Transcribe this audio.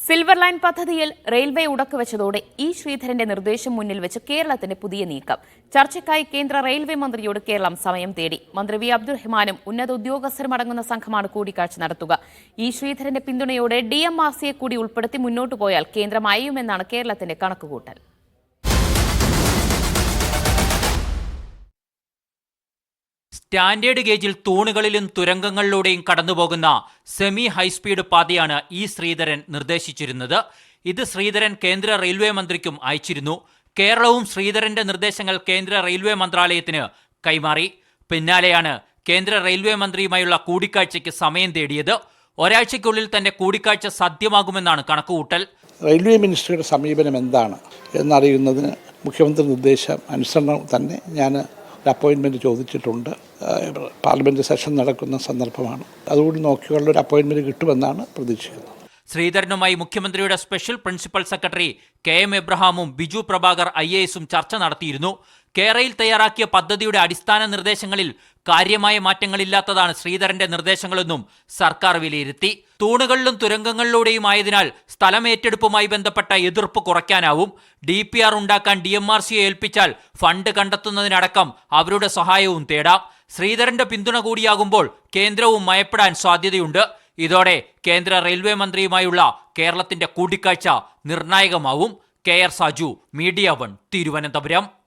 Silver line പദ്ധതിയിൽ railway ഉടക്കുവെച്ചതോടെ ശ്രീധരന്റെ നിർദ്ദേശം മുന്നിൽ വെച്ച് കേരളത്തിന്റെ പുതിയ നീക്കം. ചർച്ചയ്ക്കായി കേന്ദ്ര റെയിൽവേ മന്ത്രിയോട് കേരളം സമയം തേടി. മന്ത്രി വി അബ്ദുറഹ്മാനും ഉന്നത ഉദ്യോഗസ്ഥരും അടങ്ങുന്ന സംഘമാണ് കൂടിക്കാഴ്ച നടത്തുക. ശ്രീധരന്റെ പിന്തുണയോടെ DMRCയെ കൂടി ഉൾപ്പെടുത്തി മുന്നോട്ടു പോയാൽ കേന്ദ്രം അയയുമെന്നാണ് കേരളത്തിന്റെ കണക്കുകൂട്ടൽ. സ്റ്റാൻഡേർഡ് ഗേജിൽ തൂണുകളിലും തുരങ്കങ്ങളിലൂടെയും കടന്നുപോകുന്ന സെമി ഹൈസ്പീഡ് പാതയാണ് ശ്രീധരൻ നിർദ്ദേശിച്ചിരുന്നത്. ഇത് ശ്രീധരൻ കേന്ദ്ര റെയിൽവേ മന്ത്രിക്കും അയച്ചിരുന്നു. കേരളവും ശ്രീധരന്റെ നിർദ്ദേശങ്ങൾ കേന്ദ്ര റെയിൽവേ മന്ത്രാലയത്തിന് കൈമാറി. പിന്നാലെയാണ് കേന്ദ്ര റെയിൽവേ മന്ത്രിയുമായുള്ള കൂടിക്കാഴ്ചയ്ക്ക് സമയം തേടിയത്. ഒരാഴ്ചയ്ക്കുള്ളിൽ തന്നെ കൂടിക്കാഴ്ച സാധ്യമാകുമെന്നാണ് കണക്കുകൂട്ടൽ. റെയിൽവേ മിനിസ്ട്രിയുടെ സമീപനം എന്താണ് എന്നറിയുന്നതിന് മുഖ്യമന്ത്രി നിർദ്ദേശം അനുസരണം തന്നെ ഞാൻ ഒരു അപ്പോയിൻമെൻറ്റ് ചോദിച്ചിട്ടുണ്ട്. പാർലമെൻറ്റ് സെഷൻ നടക്കുന്ന സന്ദർഭമാണ്. അതുകൂടി നോക്കിയുള്ള ഒരു അപ്പോയിൻമെൻറ്റ് കിട്ടുമെന്നാണ് പ്രതീക്ഷിക്കുന്നത്. ശ്രീധരനുമായി മുഖ്യമന്ത്രിയുടെ സ്പെഷ്യൽ പ്രിൻസിപ്പൽ സെക്രട്ടറി KM എബ്രഹാമും ബിജു പ്രഭാകർ IASഉം ചർച്ച നടത്തിയിരുന്നു. കേരളയിൽ തയ്യാറാക്കിയ പദ്ധതിയുടെ അടിസ്ഥാന നിർദ്ദേശങ്ങളിൽ കാര്യമായ മാറ്റങ്ങളില്ലാത്തതാണ് ശ്രീധരന്റെ നിർദ്ദേശങ്ങളെന്നും സർക്കാർ വിലയിരുത്തി. തൂണുകളിലും തുരങ്കങ്ങളിലൂടെയും ആയതിനാൽ സ്ഥലമേറ്റെടുപ്പുമായി ബന്ധപ്പെട്ട എതിർപ്പ് കുറയ്ക്കാനാവും. DPR ഉണ്ടാക്കാൻ DMRCയെ ഏൽപ്പിച്ചാൽ ഫണ്ട് കണ്ടെത്തുന്നതിനടക്കം അവരുടെ സഹായവും തേടാം. ശ്രീധരന്റെ പിന്തുണ കൂടിയാകുമ്പോൾ കേന്ദ്രവും മയപ്പെടാൻ സാധ്യതയുണ്ട്. ഇതോടെ കേന്ദ്ര റെയിൽവേ മന്ത്രിയുമായുള്ള കേരളത്തിന്റെ കൂടിക്കാഴ്ച നിർണായകമാവും. KR Saju, media 1, Thiruvananthapuram.